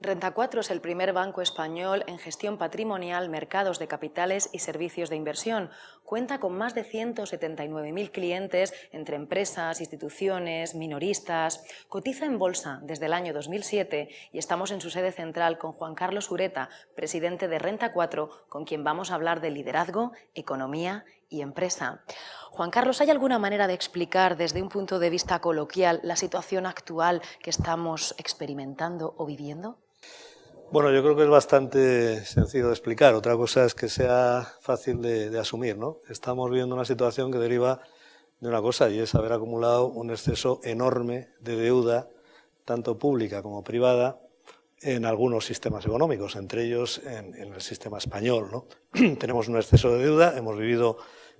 Renta 4 es el primer banco español en gestión patrimonial, mercados de capitales y servicios de inversión. Cuenta con más de 179.000 clientes entre empresas, instituciones, minoristas. Cotiza en bolsa desde el año 2007 y estamos en su sede central con Juan Carlos Ureta, presidente de Renta 4, con quien vamos a hablar de liderazgo, economía y empresa. Juan Carlos, ¿hay alguna manera de explicar desde un punto de vista coloquial la situación actual que estamos experimentando o viviendo? Bueno, yo creo que es bastante sencillo de explicar. Otra cosa es que sea fácil de asumir, ¿no? Estamos viviendo una situación que deriva de una cosa, y es haber acumulado un exceso enorme de deuda, tanto pública como privada, en algunos sistemas económicos, entre ellos en el sistema español, ¿no? Tenemos un exceso de deuda, hemos vivido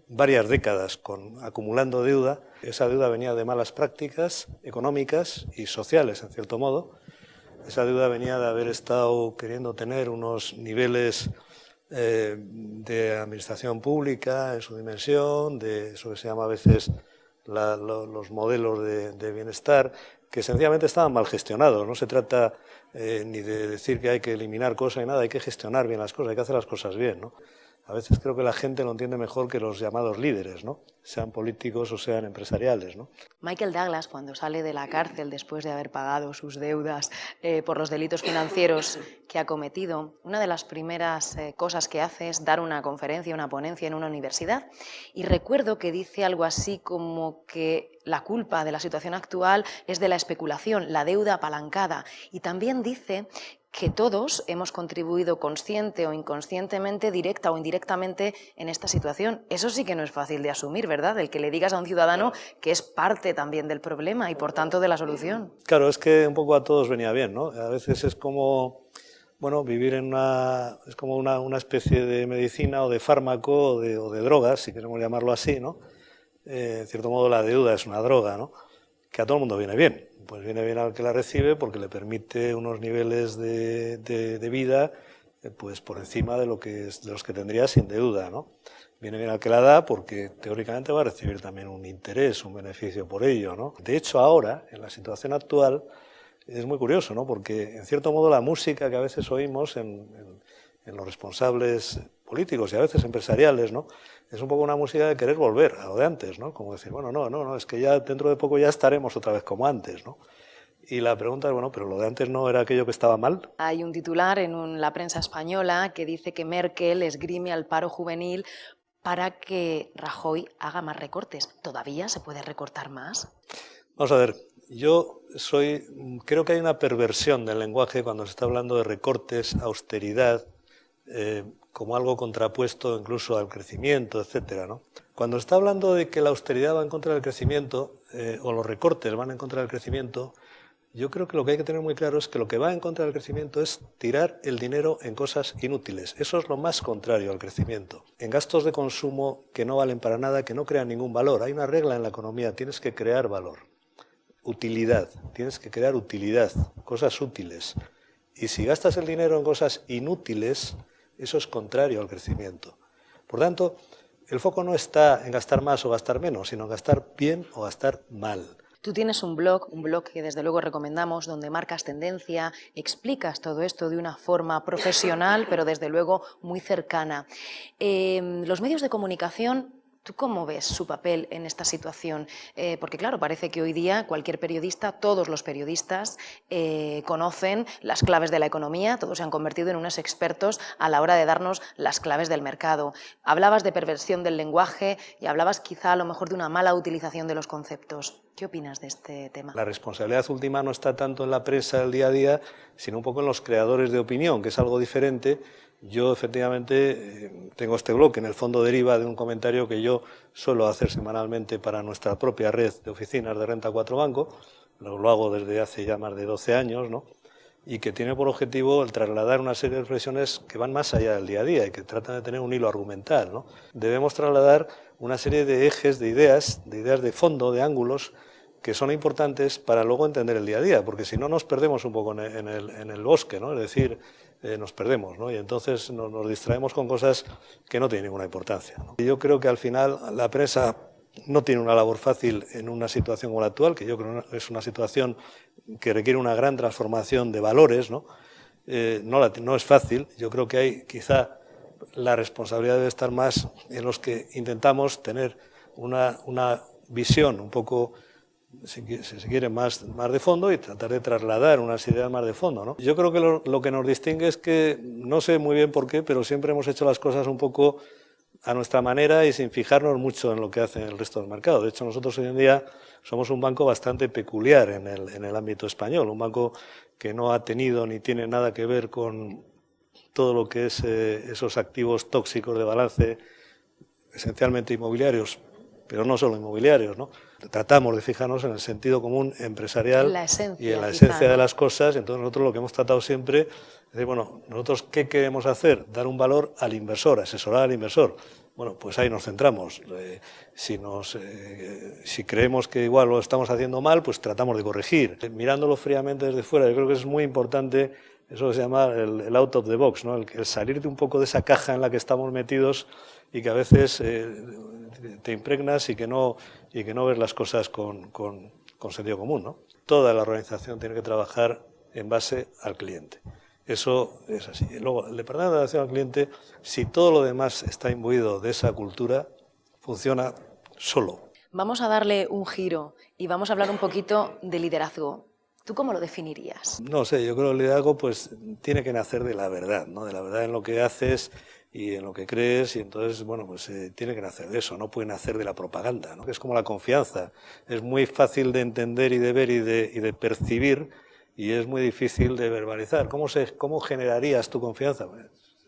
varias décadas acumulando deuda. Esa deuda venía de malas prácticas económicas y sociales, en cierto modo. Esa deuda venía de haber estado queriendo tener unos niveles de administración pública en su dimensión, de eso que se llama a veces los modelos de bienestar, que sencillamente estaban mal gestionados. No se trata ni de decir que hay que eliminar cosas ni nada, hay que gestionar bien las cosas, hay que hacer las cosas bien, ¿no? A veces creo que la gente lo entiende mejor que los llamados líderes, ¿no? Sean políticos o sean empresariales, ¿no? Michael Douglas, cuando sale de la cárcel después de haber pagado sus deudas por los delitos financieros que ha cometido, una de las primeras cosas que hace es dar una conferencia, una ponencia en una universidad. Y recuerdo que dice algo así como que la culpa de la situación actual es de la especulación, la deuda apalancada. Y también dice que todos hemos contribuido consciente o inconscientemente, directa o indirectamente en esta situación. Eso sí que no es fácil de asumir, ¿verdad? El que le digas a un ciudadano que es parte también del problema y por tanto de la solución. Claro, es que un poco a todos venía bien, ¿no? A veces es como, bueno, vivir es como una especie de medicina o de fármaco o de drogas, si queremos llamarlo así, ¿no? En cierto modo la deuda es una droga, ¿no? Que a todo el mundo viene bien. Pues viene bien al que la recibe porque le permite unos niveles de vida pues por encima de los que tendría sin deuda, ¿no? Viene bien al que la da porque teóricamente va a recibir también un interés, un beneficio por ello, ¿no? De hecho, ahora, en la situación actual, es muy curioso, ¿no? Porque en cierto modo la música que a veces oímos en los responsables políticos y a veces empresariales, ¿no? Es un poco una música de querer volver a lo de antes, ¿no? Como decir, bueno, no, es que ya dentro de poco ya estaremos otra vez como antes, ¿no? Y la pregunta es, bueno, pero lo de antes no era aquello que estaba mal. Hay un titular en la prensa española que dice que Merkel esgrime al paro juvenil para que Rajoy haga más recortes. ¿Todavía se puede recortar más? Vamos a ver, creo que hay una perversión del lenguaje cuando se está hablando de recortes, austeridad, como algo contrapuesto incluso al crecimiento, etcétera, ¿no? Cuando se está hablando de que la austeridad va en contra del crecimiento, o los recortes van en contra del crecimiento, yo creo que lo que hay que tener muy claro es que lo que va en contra del crecimiento es tirar el dinero en cosas inútiles. Eso es lo más contrario al crecimiento. En gastos de consumo que no valen para nada, que no crean ningún valor. Hay una regla en la economía, tienes que crear valor. Utilidad, tienes que crear utilidad, cosas útiles. Y si gastas el dinero en cosas inútiles, eso es contrario al crecimiento. Por tanto, el foco no está en gastar más o gastar menos, sino en gastar bien o gastar mal. Tú tienes un blog que desde luego recomendamos, donde marcas tendencia, explicas todo esto de una forma profesional, pero desde luego muy cercana. Los medios de comunicación, ¿tú cómo ves su papel en esta situación? Porque claro, parece que hoy día cualquier periodista, todos los periodistas conocen las claves de la economía, todos se han convertido en unos expertos a la hora de darnos las claves del mercado. Hablabas de perversión del lenguaje y hablabas quizá a lo mejor de una mala utilización de los conceptos. ¿Qué opinas de este tema? La responsabilidad última no está tanto en la prensa del día a día, sino un poco en los creadores de opinión, que es algo diferente. Yo efectivamente tengo este blog que en el fondo deriva de un comentario que yo suelo hacer semanalmente para nuestra propia red de oficinas de Renta 4 Banco, lo hago desde hace ya más de 12 años, ¿no? Y que tiene por objetivo el trasladar una serie de reflexiones que van más allá del día a día y que tratan de tener un hilo argumental, ¿no? Debemos trasladar una serie de ejes, de ideas de fondo, de ángulos, que son importantes para luego entender el día a día, porque si no nos perdemos un poco en el bosque, ¿no? Es decir, nos perdemos, ¿no? Y entonces nos distraemos con cosas que no tienen ninguna importancia, ¿no? Y yo creo que al final la prensa no tiene una labor fácil en una situación como la actual, que yo creo que es una situación que requiere una gran transformación de valores, ¿no? no es fácil. Yo creo que hay quizá la responsabilidad debe estar más en los que intentamos tener una visión un poco, si se quiere, más de fondo y tratar de trasladar unas ideas más de fondo, ¿no? Yo creo que lo que nos distingue es que, no sé muy bien por qué, pero siempre hemos hecho las cosas un poco a nuestra manera y sin fijarnos mucho en lo que hace el resto del mercado. De hecho, nosotros hoy en día somos un banco bastante peculiar en el ámbito español, un banco que no ha tenido ni tiene nada que ver con todo lo que es esos activos tóxicos de balance, esencialmente inmobiliarios, pero no solo inmobiliarios, ¿no? Tratamos de fijarnos en el sentido común empresarial y en la esencia de las cosas. Entonces nosotros lo que hemos tratado siempre es decir, bueno, nosotros ¿qué queremos hacer? Dar un valor al inversor, asesorar al inversor. Bueno, pues ahí nos centramos. Si creemos que igual lo estamos haciendo mal, pues tratamos de corregir. Mirándolo fríamente desde fuera, yo creo que es muy importante eso que se llama el out of the box, ¿no? El salir de un poco de esa caja en la que estamos metidos y que a veces te impregnas y que no ves las cosas con sentido común, ¿no? Toda la organización tiene que trabajar en base al cliente. Eso es así. Y luego, el departamento de atención al cliente, si todo lo demás está imbuido de esa cultura, funciona solo. Vamos a darle un giro y vamos a hablar un poquito de liderazgo. ¿Tú cómo lo definirías? No sé, yo creo que el liderazgo pues tiene que nacer de la verdad, ¿no? De la verdad en lo que haces y en lo que crees, y entonces, bueno, pues tiene que nacer de eso, no puede nacer de la propaganda, ¿no? Es como la confianza, es muy fácil de entender y de ver y de percibir, y es muy difícil de verbalizar. ¿Cómo generarías tu confianza? Pues,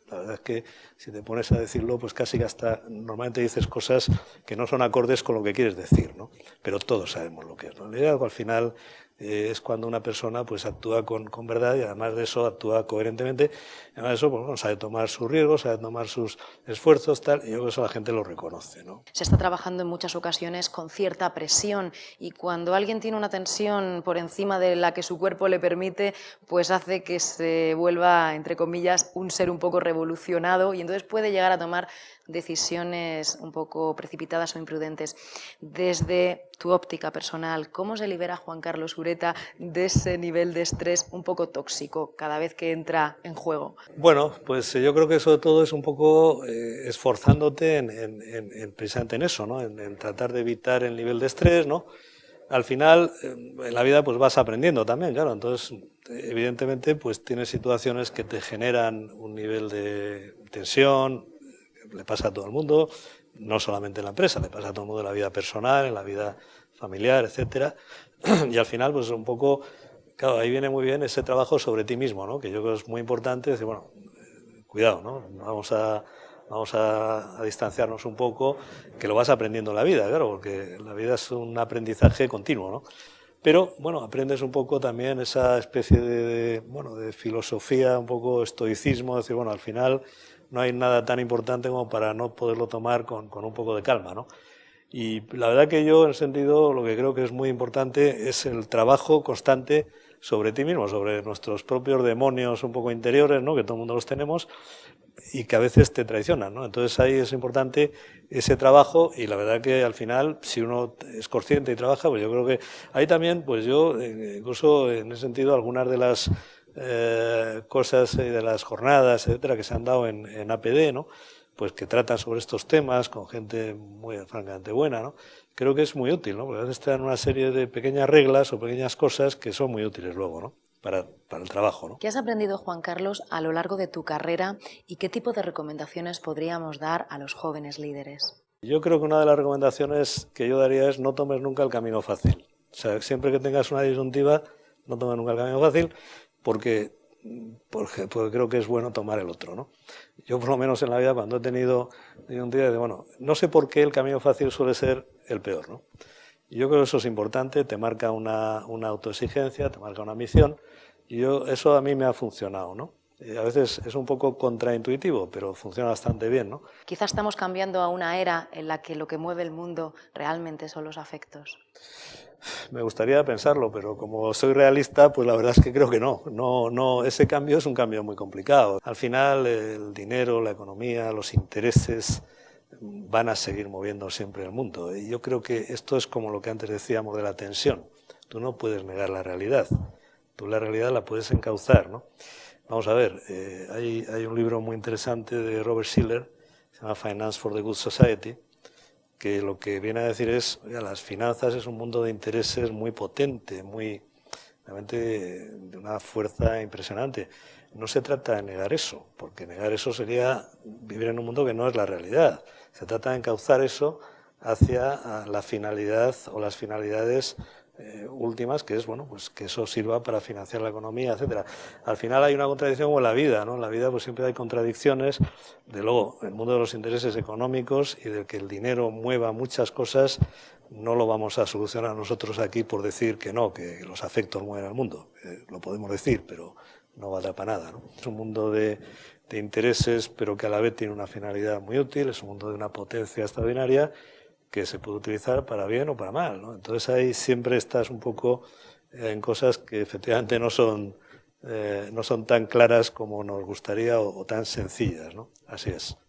la verdad es que si te pones a decirlo, pues casi que hasta normalmente dices cosas que no son acordes con lo que quieres decir, ¿no? Pero todos sabemos lo que es, ¿no? El liderazgo al final es cuando una persona pues actúa con verdad y además de eso actúa coherentemente. Además de eso, pues, bueno, sabe tomar sus riesgos, sabe tomar sus esfuerzos, tal, y yo creo que eso la gente lo reconoce, ¿no? Se está trabajando en muchas ocasiones con cierta presión y cuando alguien tiene una tensión por encima de la que su cuerpo le permite, pues hace que se vuelva, entre comillas, un ser un poco revolucionado y entonces puede llegar a tomar decisiones un poco precipitadas o imprudentes. Desde tu óptica personal, ¿cómo se libera Juan Carlos Ureta de ese nivel de estrés un poco tóxico cada vez que entra en juego? Bueno, pues yo creo que sobre todo es un poco esforzándote precisamente en eso, ¿no? En tratar de evitar el nivel de estrés, ¿no? Al final, en la vida pues vas aprendiendo también, claro, entonces evidentemente pues tienes situaciones que te generan un nivel de tensión, le pasa a todo el mundo, no solamente en la empresa, le pasa a todo el mundo en la vida personal, en la vida familiar, etcétera, y al final pues un poco, claro, ahí viene muy bien ese trabajo sobre ti mismo, ¿no? Que yo creo que es muy importante, decir, bueno, cuidado, ¿no? Vamos a distanciarnos un poco, que lo vas aprendiendo en la vida, claro, porque la vida es un aprendizaje continuo, ¿no? Pero, bueno, aprendes un poco también esa especie de filosofía, un poco estoicismo, decir, bueno, al final no hay nada tan importante como para no poderlo tomar con un poco de calma, ¿no? Y la verdad que yo, en ese sentido, lo que creo que es muy importante es el trabajo constante sobre ti mismo, sobre nuestros propios demonios un poco interiores, ¿no? Que todo el mundo los tenemos y que a veces te traicionan, ¿no? Entonces ahí es importante ese trabajo y la verdad que al final, si uno es consciente y trabaja, pues yo creo que ahí también, pues yo, incluso en ese sentido, algunas de las cosas de las jornadas, etcétera, que se han dado en APD, ¿no? Pues que tratan sobre estos temas con gente muy francamente buena, ¿no? Creo que es muy útil, ¿no? Porque a veces te dan una serie de pequeñas reglas o pequeñas cosas que son muy útiles luego, ¿no? Para el trabajo, ¿no? ¿Qué has aprendido, Juan Carlos, a lo largo de tu carrera y qué tipo de recomendaciones podríamos dar a los jóvenes líderes? Yo creo que una de las recomendaciones que yo daría es no tomes nunca el camino fácil. O sea, siempre que tengas una disyuntiva, no tomes nunca el camino fácil porque creo que es bueno tomar el otro, ¿no? Yo por lo menos en la vida cuando he tenido disyuntiva, bueno, no sé por qué el camino fácil suele ser el peor, ¿no? Yo creo que eso es importante, te marca una autoexigencia, te marca una misión, y eso a mí me ha funcionado, ¿no? A veces es un poco contraintuitivo, pero funciona bastante bien, ¿no? Quizás estamos cambiando a una era en la que lo que mueve el mundo realmente son los afectos. Me gustaría pensarlo, pero como soy realista, pues la verdad es que creo que no. No, ese cambio es un cambio muy complicado. Al final el dinero, la economía, los intereses van a seguir moviendo siempre el mundo. Y yo creo que esto es como lo que antes decíamos de la tensión. Tú no puedes negar la realidad. Tú la realidad la puedes encauzar, ¿no? Vamos a ver, hay un libro muy interesante de Robert Shiller, se llama Finance for the Good Society, que lo que viene a decir es, oiga, las finanzas es un mundo de intereses muy potente, realmente de una fuerza impresionante. No se trata de negar eso, porque negar eso sería vivir en un mundo que no es la realidad. Se trata de encauzar eso hacia la finalidad o las finalidades últimas, que es bueno, pues que eso sirva para financiar la economía, etcétera. Al final hay una contradicción con la vida, ¿no? En la vida pues siempre hay contradicciones. De luego, el mundo de los intereses económicos y de que el dinero mueva muchas cosas, no lo vamos a solucionar nosotros aquí por decir que no, que los afectos mueven al mundo. Lo podemos decir, pero no valdrá para nada, ¿no? Es un mundo de intereses, pero que a la vez tiene una finalidad muy útil, es un mundo de una potencia extraordinaria que se puede utilizar para bien o para mal, ¿no? Entonces ahí siempre estás un poco en cosas que efectivamente no son tan claras como nos gustaría o tan sencillas, ¿no? Así es.